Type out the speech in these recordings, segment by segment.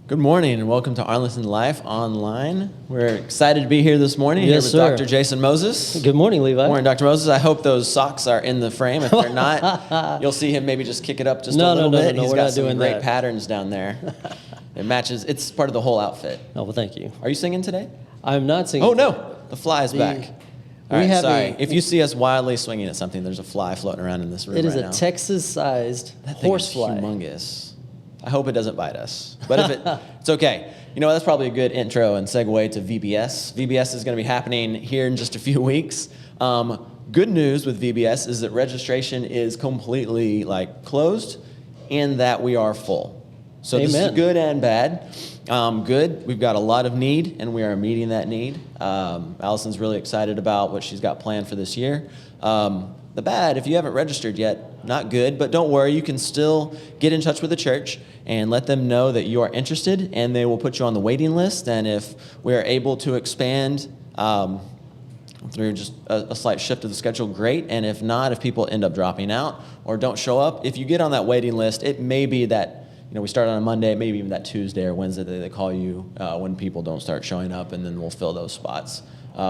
Good morning and welcome to Arlington Life Online. We're excited to be here this morning. Yes, here with sir. Dr. Jason Moses. Good morning, Levi. Good morning, Dr. Moses. I hope those socks are in the frame. If they're not, you'll see him maybe just kick it up just a little bit. No, He's we're got not some doing great that. patterns down there. It matches. It's part of the whole outfit. Oh, well, thank you. Are you singing today? I'm not singing. Oh, no. The fly is back. All right, have sorry. If you see us wildly swinging at something, there's a fly floating around in this room It is right a now. Texas-sized That thing is horsefly. humongous. I hope it doesn't bite us. But if it's okay. You know, that's probably a good intro and segue to VBS. VBS is going to be happening here in just a few weeks. Good news with VBS is that registration is completely closed and that we are full. So This is Amen. good and bad. Good, we've got a lot of need and we are meeting that need. Allison's really excited about what she's got planned for this year. The bad, if you haven't registered yet, not good, but don't worry, you can still get in touch with the church and let them know that you are interested, and they will put you on the waiting list. And if we are able to expand through just a slight shift of the schedule, great. And if not, if people end up dropping out or don't show up, if you get on that waiting list, it may be that we start on a Monday, maybe even that Tuesday or Wednesday that they call you when people don't start showing up, and then we'll fill those spots.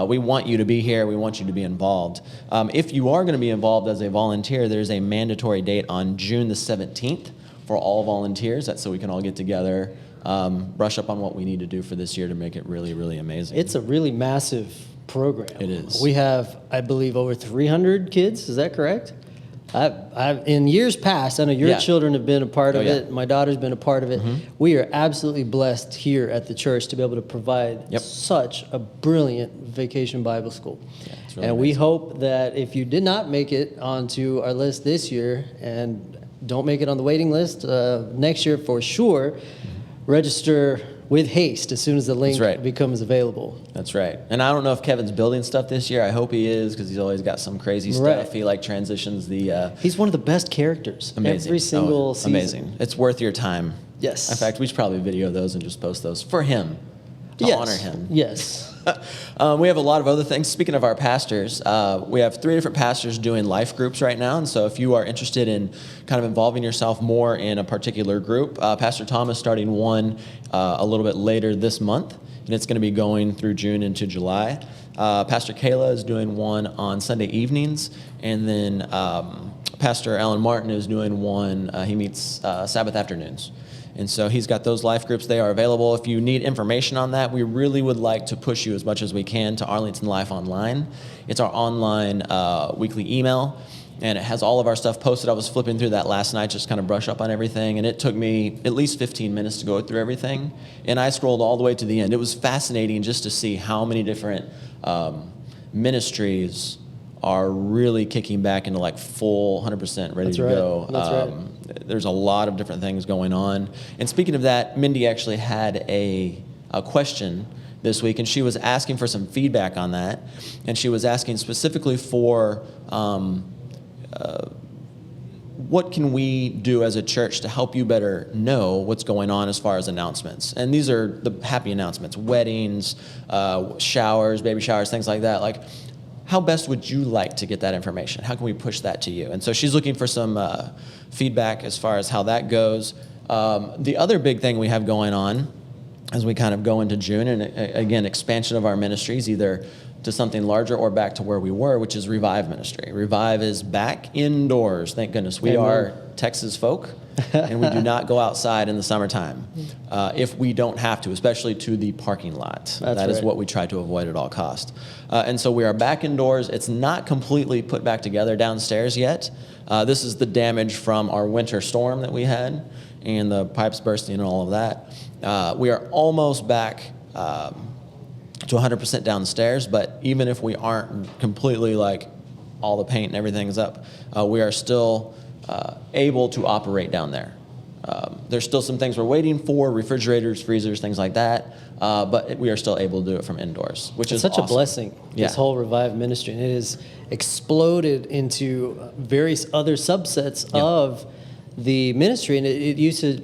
We want you to be here. We want you to be involved. If you are going to be involved as a volunteer, there's a mandatory date on June the 17th for all volunteers. That's so we can all get together, brush up on what we need to do for this year to make it really, really amazing. It's a really massive program. It is. We have, I believe, over 300 kids. Is that correct? In years past, I know your Yeah. children have been a part of yeah. it. My daughter's been a part of it. We are absolutely blessed here at the church to be able to provide Yep. such a brilliant vacation Bible school. Yeah, it's really And we amazing. hope that if you did not make it onto our list this year and don't make it on the waiting list next year for sure, register with haste as soon as the link That's right. becomes available. That's right. And I don't know if Kevin's building stuff this year. I hope he is, because he's always got some crazy stuff. Right. He transitions the He's one of the best characters amazing. every single season. Amazing. It's worth your time. Yes. In fact, we should probably video those and just post those for him, to Yes. honor him. Yes. We have a lot of other things. Speaking of our pastors, we have 3 different pastors doing life groups right now. And so if you are interested in kind of involving yourself more in a particular group, Pastor Tom is starting one a little bit later this month, and it's going to be going through June into July. Pastor Kayla is doing one on Sunday evenings, and then Pastor Alan Martin is doing one, he meets Sabbath afternoons. And so he's got those life groups. They are available. If you need information on that, we really would like to push you as much as we can to Arlington Life Online. It's our online weekly email, and it has all of our stuff posted. I was flipping through that last night, just kind of brush up on everything, and it took me at least 15 minutes to go through everything, and I scrolled all the way to the end. It was fascinating just to see how many different ministries are really kicking back into full 100% ready That's to right. go. That's right. There's a lot of different things going on. And speaking of that, Mindy actually had a question this week, and she was asking for some feedback on that. And she was asking specifically for what can we do as a church to help you better know what's going on as far as announcements. And these are the happy announcements: weddings, showers, baby showers, things like that. how best would you like to get that information? How can we push that to you? And so she's looking for some feedback as far as how that goes. The other big thing we have going on as we kind of go into June, and again, expansion of our ministries, either to something larger or back to where we were, which is Revive ministry. Revive is back indoors. Thank goodness. We are Texas folk, and we do not go outside in the summertime if we don't have to, especially to the parking lot. That is what we try to avoid at all costs. And so we are back indoors. It's not completely put back together downstairs yet. This is the damage from our winter storm that we had and the pipes bursting and all of that. We are almost back to 100% downstairs, but even if we aren't completely like all the paint and everything is up, we are still able to operate down there. There's still some things we're waiting for, refrigerators, freezers, things like that, but we are still able to do it from indoors, which is such awesome. a blessing, this whole Revive ministry. And it has exploded into various other subsets of the ministry. And it used to,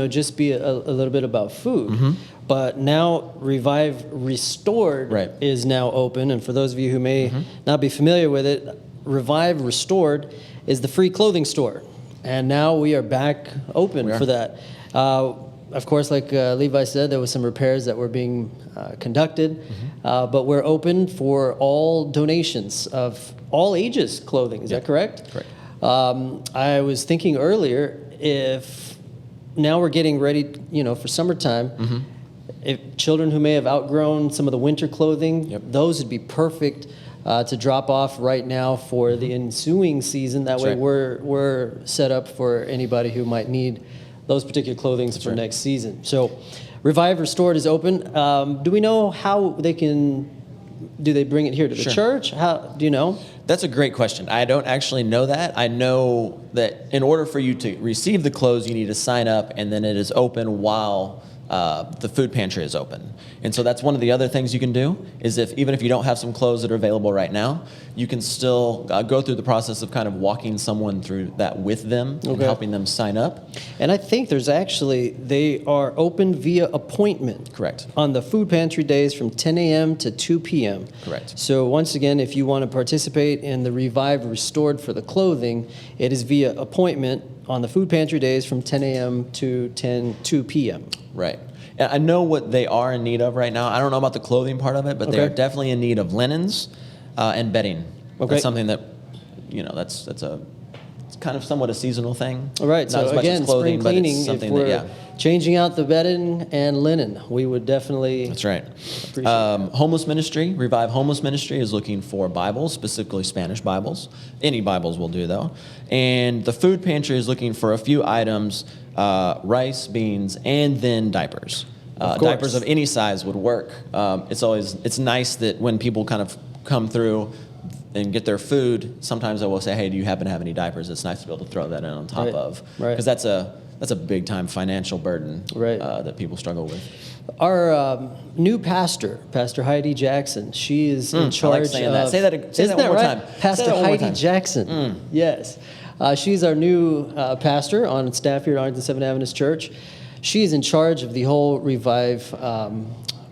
just be a little bit about food. But now Revive Restored is now open. And for those of you who may not be familiar with it, Revive Restored is the free clothing store. And now we are back open for that. Of course, like Levi said, there was some repairs that were being conducted. But we're open for all donations of all ages clothing. Is that correct? Correct. I was thinking earlier, if now we're getting ready, for summertime, if children who may have outgrown some of the winter clothing, those would be perfect to drop off right now for the ensuing season. That way we're set up for anybody who might need those particular clothing for next season. So Revive Restored is open. Do we know how they do they bring it here to the church? How do you know? That's a great question. I don't actually know that. I know that in order for you to receive the clothes, you need to sign up, and then it is open while the food pantry is open. And so that's one of the other things you can do, is even if you don't have some clothes that are available right now, you can still go through the process of kind of walking someone through that with them and helping them sign up. And I think they are open via appointment. Correct. On the food pantry days from 10 a.m. to 2 p.m. Correct. So once again, if you want to participate in the Revive Restored for the clothing, it is via appointment on the food pantry days from 10 a.m. to 2 p.m. Right. And I know what they are in need of right now. I don't know about the clothing part of it, but they are definitely in need of linens and bedding. That's something that, it's kind of somewhat a seasonal thing. All right. Not so as much again, as clothing, spring cleaning, but it's something if we're changing out the bedding and linen, we would definitely appreciate that. Homeless ministry, Revive Homeless Ministry is looking for Bibles, specifically Spanish Bibles. Any Bibles will do, though. And the food pantry is looking for a few items, rice, beans, and then diapers. Diapers of any size would work. It's nice that when people kind of come through and get their food, sometimes I will say, hey, do you happen to have any diapers? It's nice to be able to throw that in on top of. Because that's a big time financial burden that people struggle with. Our new pastor, Pastor Heidi Jackson, she is in charge I like saying that. Say that one more time. Pastor Heidi Jackson. Yes. She's our new pastor on staff here at Arlington Seventh Adventist Church. She is in charge of the whole Revive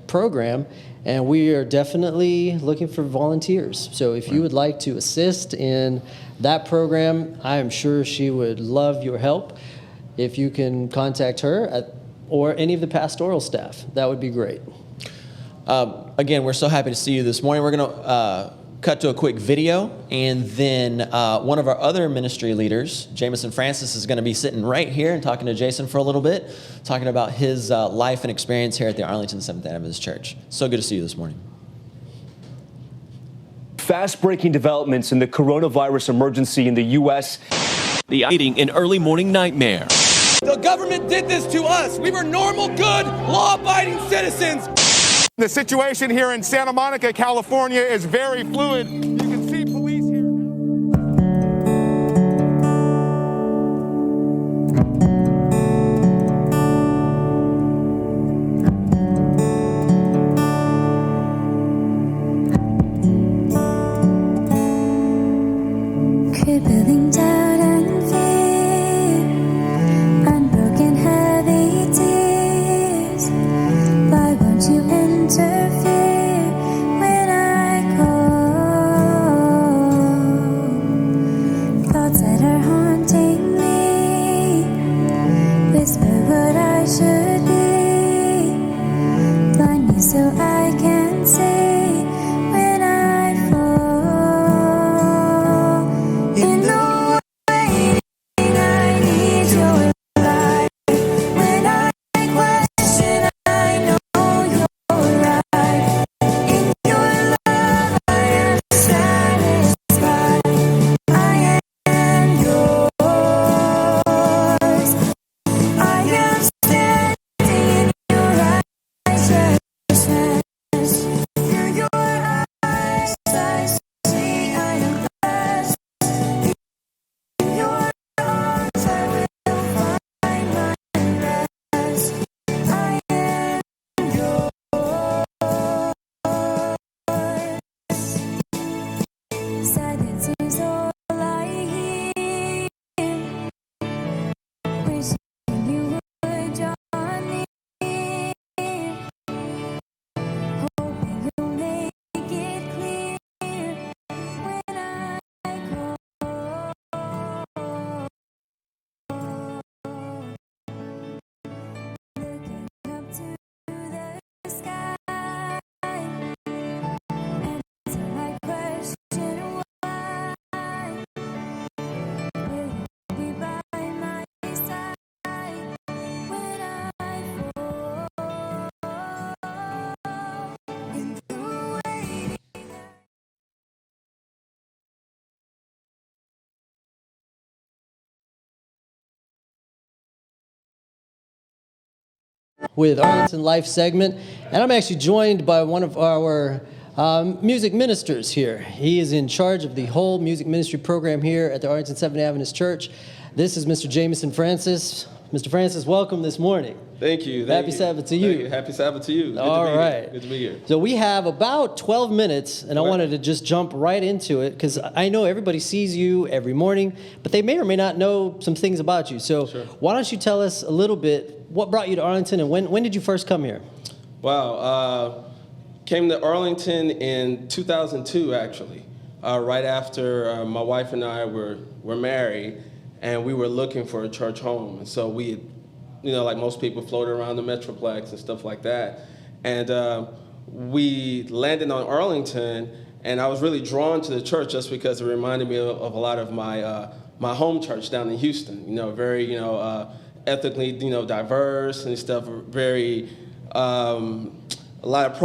program, and we are definitely looking for volunteers. So if you would like to assist in that program, I am sure she would love your help. If you can contact her or any of the pastoral staff, that would be great. Again, we're so happy to see you this morning. We're going to cut to a quick video, and then one of our other ministry leaders, Jameson Francis, is going to be sitting right here and talking to Jason for a little bit, talking about his life and experience here at the Arlington Seventh Adventist Church. So good to see you this morning. Fast-breaking developments in the coronavirus emergency in the U.S. The eating an early morning nightmare. The government did this to us. We were normal, good, law-abiding citizens. The situation here in Santa Monica, California is very fluid. You can see police here. Crippling doubt and fear, unbroken heavy tears. Why won't you interfere when I call? so I can see when I fall. In the waiting, I need your light. When I question, I know you're right. In your love, I am satisfied. I am yours. I am standing in your righteousness. Through your eyes, I see I am blessed. In your arms, I will find my rest. I am yours. Silence is all I hear. Wishing you would join me. Hoping you'll make it clear when I call. Looking up to the sky, answer my question why. Will you be by my side when I fall? In the waiting. With Arlington Life segment, and I'm actually joined by one of our music ministers here. He is in charge of the whole music ministry program here at the Arlington Seventh Adventist Church. This is Mr. Jameson Francis. Mr. Francis, welcome this morning. Thank you. Happy Sabbath to you. Happy Sabbath to you. Good All to be right. Here. Good to be here. So we have about 12 minutes, and I wanted to just jump right into it because I know everybody sees you every morning, but they may or may not know some things about you. So why don't you tell us a little bit what brought you to Arlington, and when did you first come here? Wow. Came to Arlington in 2002, actually, right after my wife and I were married, and we were looking for a church home. And so we, like most people, floated around the Metroplex and stuff like that. And we landed on Arlington, and I was really drawn to the church just because it reminded me of a lot of my home church down in Houston. Very ethically diverse and stuff. Very a lot of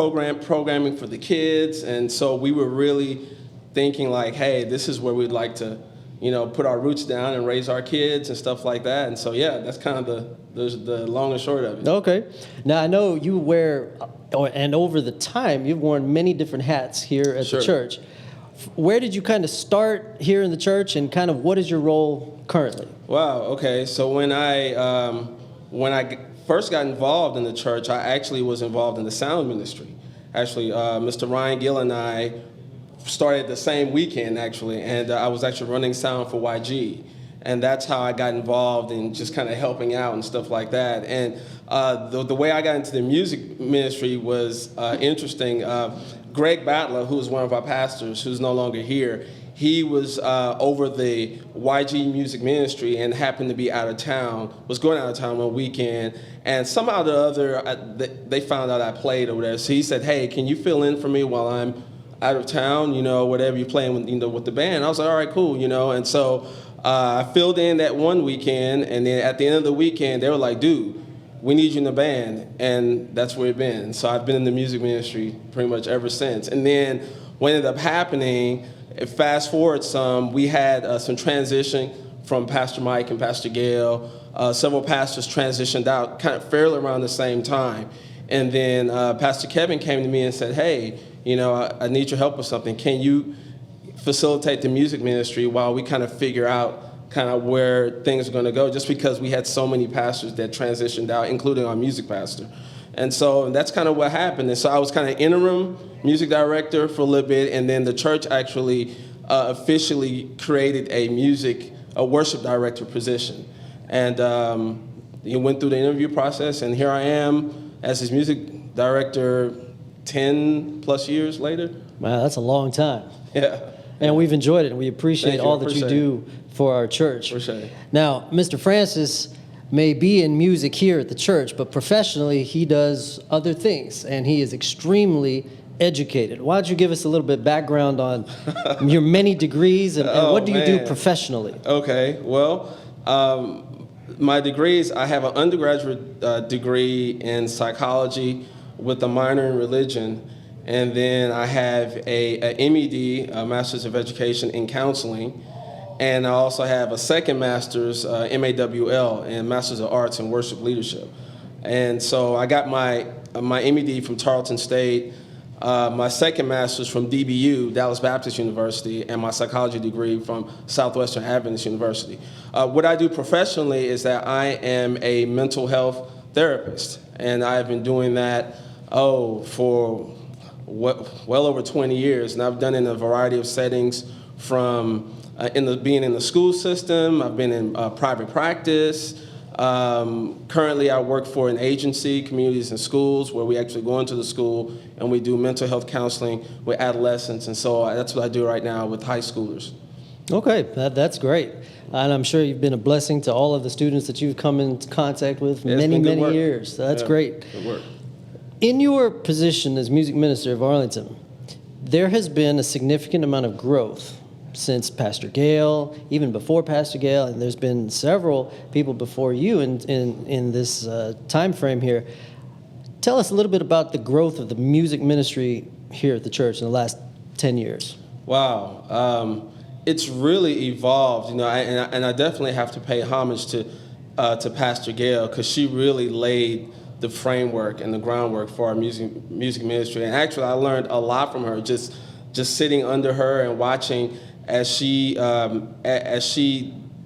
programming for the kids, and so we were really thinking like, hey, this is where we'd like to put our roots down and raise our kids and stuff like that. And so that's kind of the long and short of it. Okay. Now I know you wear, and over the time you've worn many different hats here at the church. Where did you kind of start here in the church, and kind of what is your role currently? Wow. Okay. So when I first got involved in the church, I actually was involved in the sound ministry. Actually, Mr. Ryan Gill and I started the same weekend, actually, and I was actually running sound for YG. And that's how I got involved in just kind of helping out and stuff like that. And the way I got into the music ministry was interesting. Greg Battler, who was one of our pastors, who's no longer here, he was over the YG music ministry and happened to be out of town, was going out of town one weekend, and somehow or the other, they found out I played or whatever. So he said, hey, can you fill in for me while I'm out of town, whatever you're playing with, with the band. I was like, all right, cool, and so I filled in that one weekend, and then at the end of the weekend, they were like, dude, we need you in the band, and that's where it's been. So I've been in the music ministry pretty much ever since. And then what ended up happening, fast forward some, we had some transition from Pastor Mike and Pastor Gail. Several pastors transitioned out kind of fairly around the same time. And then Pastor Kevin came to me and said, hey, I need your help with something. Can you facilitate the music ministry while we kind of figure out kind of where things are going to go, just because we had so many pastors that transitioned out, including our music pastor. And so that's kind of what happened. And so I was kind of interim music director for a little bit, and then the church actually officially created a worship director position. And you went through the interview process, and here I am as his music director 10 plus years later. Wow, that's a long time. Yeah. And we've enjoyed it, and we appreciate all that you do for our church. Appreciate it. Now, Mr. Francis, may be in music here at the church, but professionally he does other things, and he is extremely educated. Why don't you give us a little bit of background on your many degrees and what do you do professionally? Okay, well, my degrees, I have an undergraduate degree in psychology with a minor in religion, and then I have a MED, a Master's of Education in Counseling, and I also have a second master's, MAWL, in Master's of Arts in Worship Leadership. And so I got my MED from Tarleton State, my second master's from DBU, Dallas Baptist University, and my psychology degree from Southwestern Adventist University. What I do professionally is that I am a mental health therapist, and I've been doing that, for well over 20 years, and I've done it in a variety of settings from being in the school system, I've been in private practice. Currently, I work for an agency, Communities and Schools, where we actually go into the school and we do mental health counseling with adolescents. And so that's what I do right now with high schoolers. Okay, that's great. And I'm sure you've been a blessing to all of the students that you've come in contact with for many years. That's great. Good work. In your position as music minister of Arlington, there has been a significant amount of growth since Pastor Gale, even before Pastor Gale, and there's been several people before you in this time frame here. Tell us a little bit about the growth of the music ministry here at the church in the last 10 years. Wow. It's really evolved, and I definitely have to pay homage to Pastor Gale, because she really laid the framework and the groundwork for our music ministry. And actually, I learned a lot from her, just sitting under her and watching as she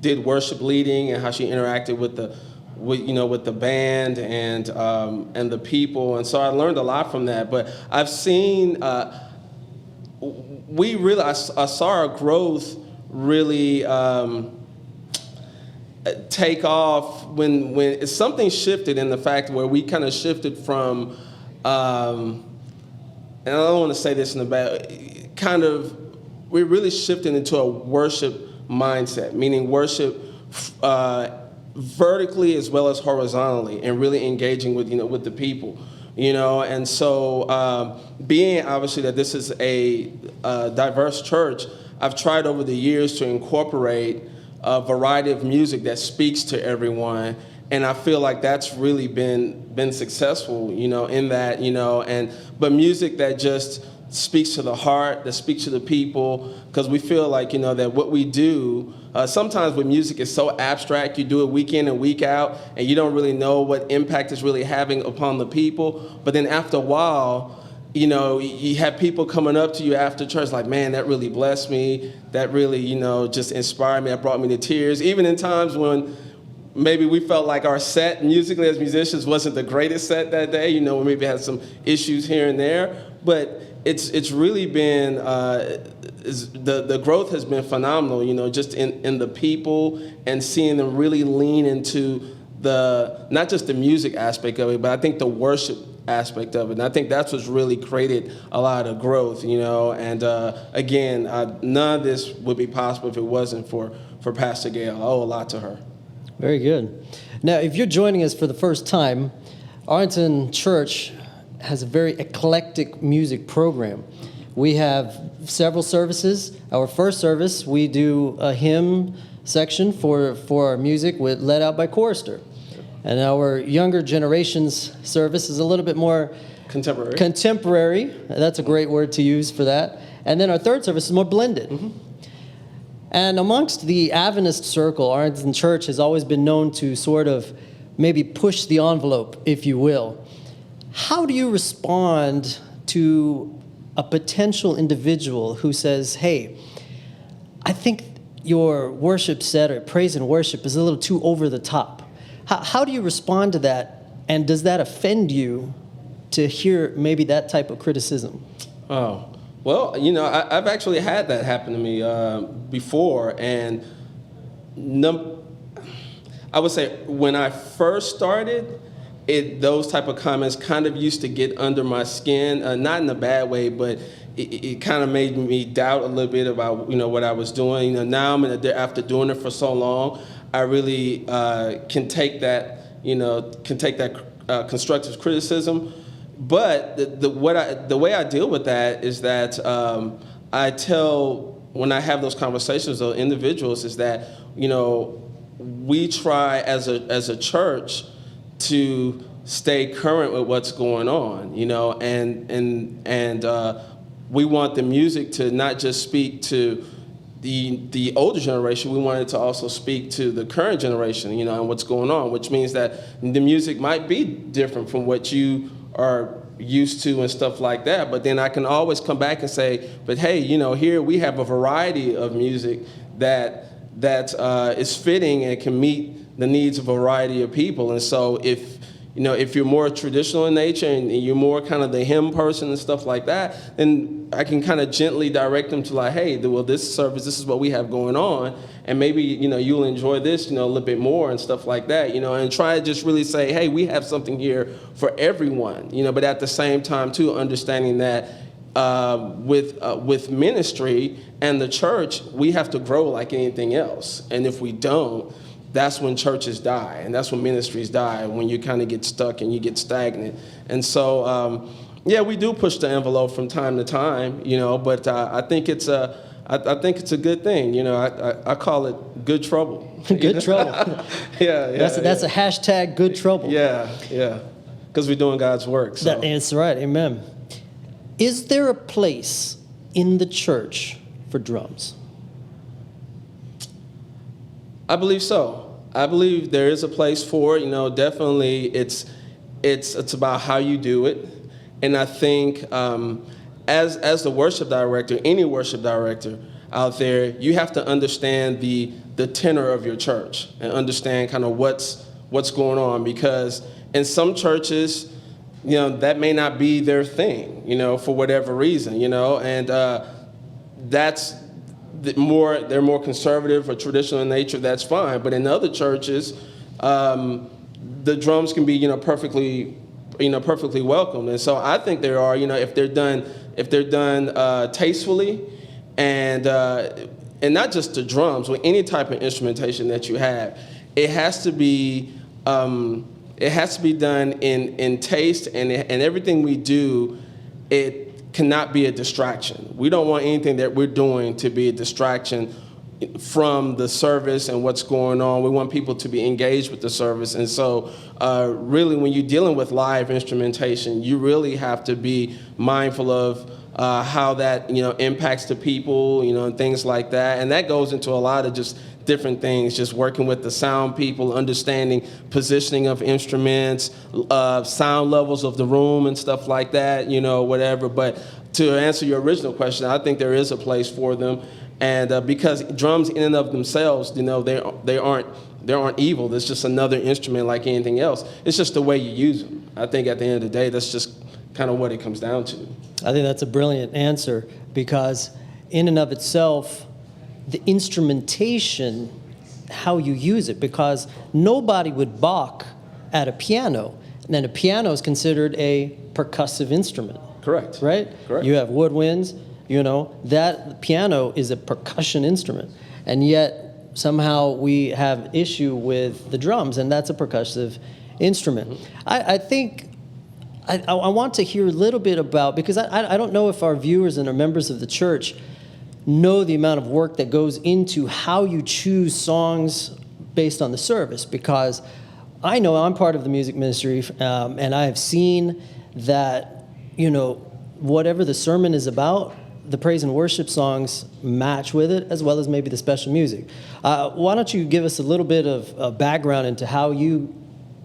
did worship leading and how she interacted with the band and the people. And so I learned a lot from that. But I've seen I saw our growth really take off when something shifted in the fact where we kind of shifted from, and I don't want to say this in a bad, kind of, we really shifted into a worship mindset, meaning worship vertically as well as horizontally, and really engaging with the people, And so, being obviously that this is a diverse church, I've tried over the years to incorporate a variety of music that speaks to everyone, and I feel like that's really been successful, in that, but music that just speaks to the heart, that speaks to the people, because we feel like, that what we do, sometimes with music is so abstract, you do it week in and week out, and you don't really know what impact it's really having upon the people, but then after a while, you have people coming up to you after church like, man, that really blessed me, that really, just inspired me, that brought me to tears, even in times when maybe we felt like our set musically as musicians wasn't the greatest set that day, we maybe had some issues here and there, but it's really been, the growth has been phenomenal, just in the people and seeing them really lean into not just the music aspect of it, but I think the worship aspect of it. And I think that's what's really created a lot of growth, and again, none of this would be possible if it wasn't for Pastor Gale. I owe a lot to her. Very good. Now, if you're joining us for the first time, Arlington Church has a very eclectic music program. We have several services. Our first service, we do a hymn section for our music led out by chorister. And our younger generations service is a little bit more contemporary. That's a great word to use for that. And then our third service is more blended. Mm-hmm. And amongst the Adventist circle, Arlington Church has always been known to sort of maybe push the envelope, if you will. How do you respond to a potential individual who says, hey, I think your worship set or praise and worship is a little too over the top? How do you respond to that? And does that offend you to hear maybe that type of criticism? Oh, well, I've actually had that happen to me before. And I would say when I first started, those type of comments kind of used to get under my skin, not in a bad way, but it kind of made me doubt a little bit about what I was doing. Now after doing it for so long, really can take that, constructive criticism. But the way I deal with that is that I tell, when I have those conversations with individuals, is that, we try as a church to stay current with what's going on, and we want the music to not just speak to the older generation. We want it to also speak to the current generation, and what's going on, which means that the music might be different from what you are used to and stuff like that. But then I can always come back and say, but hey, here we have a variety of music that is fitting and can meet the needs of a variety of people. And so if you're more traditional in nature and you're more kind of the hymn person and stuff like that, then I can kind of gently direct them to like, hey, well, this service, this is what we have going on, and maybe, you'll enjoy this, a little bit more and stuff like that, and try to just really say, hey, we have something here for everyone, but at the same time, too, understanding that with ministry and the church, we have to grow like anything else. And if we don't, that's when churches die, and that's when ministries die, when you kind of get stuck and you get stagnant. And so, we do push the envelope from time to time, but I think it's a good thing. I call it good trouble. Good trouble. That's a hashtag good trouble. Yeah, because we're doing God's work. So. That's right, amen. Is there a place in the church for drums? I believe so. I believe there is a place for it. Definitely it's about how you do it. And I think as the worship director, any worship director out there, you have to understand the tenor of your church and understand kind of what's going on, because in some churches, that may not be their thing, for whatever reason, and that's they're more conservative or traditional in nature. That's fine. But in other churches, the drums can be, perfectly welcomed. And so I think there are, if they're done tastefully, and not just the drums, with any type of instrumentation that you have, it has to be done in taste, and everything we do, it cannot be a distraction. We don't want anything that we're doing to be a distraction from the service and what's going on. We want people to be engaged with the service. And so really, when you're dealing with live instrumentation, you really have to be mindful of how that impacts the people, and things like that. And that goes into a lot of just different things, just working with the sound people, understanding positioning of instruments, sound levels of the room and stuff like that, whatever. But to answer your original question, I think there is a place for them. And because drums in and of themselves, they aren't evil. There's just another instrument like anything else. It's just the way you use them. I think at the end of the day, that's just kind of what it comes down to. I think that's a brilliant answer, because in and of itself, the instrumentation, how you use it, because nobody would balk at a piano, and then a piano is considered a percussive instrument. Correct. Right? Correct. You have woodwinds, that piano is a percussion instrument, and yet somehow we have issue with the drums, and that's a percussive instrument. Mm-hmm. I think I want to hear a little bit about, because I don't know if our viewers and our members of the church know the amount of work that goes into how you choose songs based on the service, because I know I'm part of the music ministry, and I have seen that, whatever the sermon is about, the praise and worship songs match with it, as well as maybe the special music. Why don't you give us a little bit of background into how you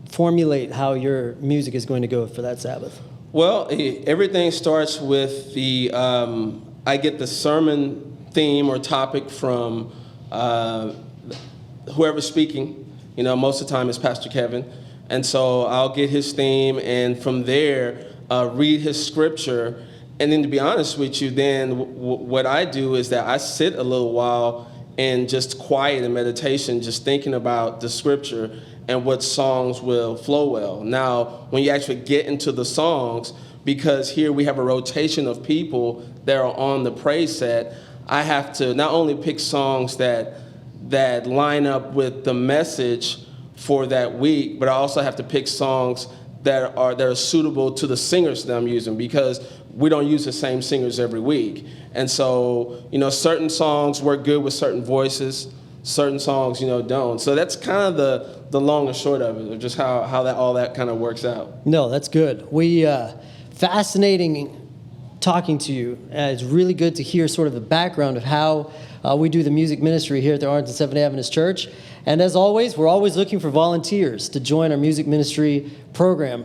formulate how your music is going to go for that Sabbath? Well, everything starts with I get the sermon theme or topic from whoever's speaking. Most of the time it's Pastor Kevin. And so I'll get his theme, and from there, read his scripture. And then, to be honest with you, then what I do is that I sit a little while in just quiet and meditation, just thinking about the scripture and what songs will flow well. Now, when you actually get into the songs, because here we have a rotation of people that are on the praise set, I have to not only pick songs that that line up with the message for that week, but I also have to pick songs that are suitable to the singers that I'm using, because we don't use the same singers every week. And so, certain songs work good with certain voices, certain songs, don't. So that's kind of the long and short of it, of just how all that kind of works out. No, that's good. Fascinating talking to you. It's really good to hear sort of the background of how we do the music ministry here at the Arlington Seventh-day Adventist Church. And as always, we're always looking for volunteers to join our music ministry program.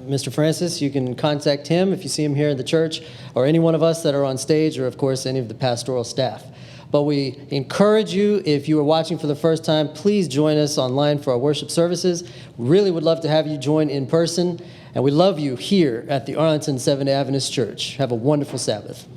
Mr. Francis, you can contact him if you see him here in the church, or any one of us that are on stage, or of course any of the pastoral staff. But we encourage you, if you are watching for the first time, please join us online for our worship services. We really would love to have you join in person, and we love you here at the Arlington Seventh-day Adventist Church. Have a wonderful Sabbath.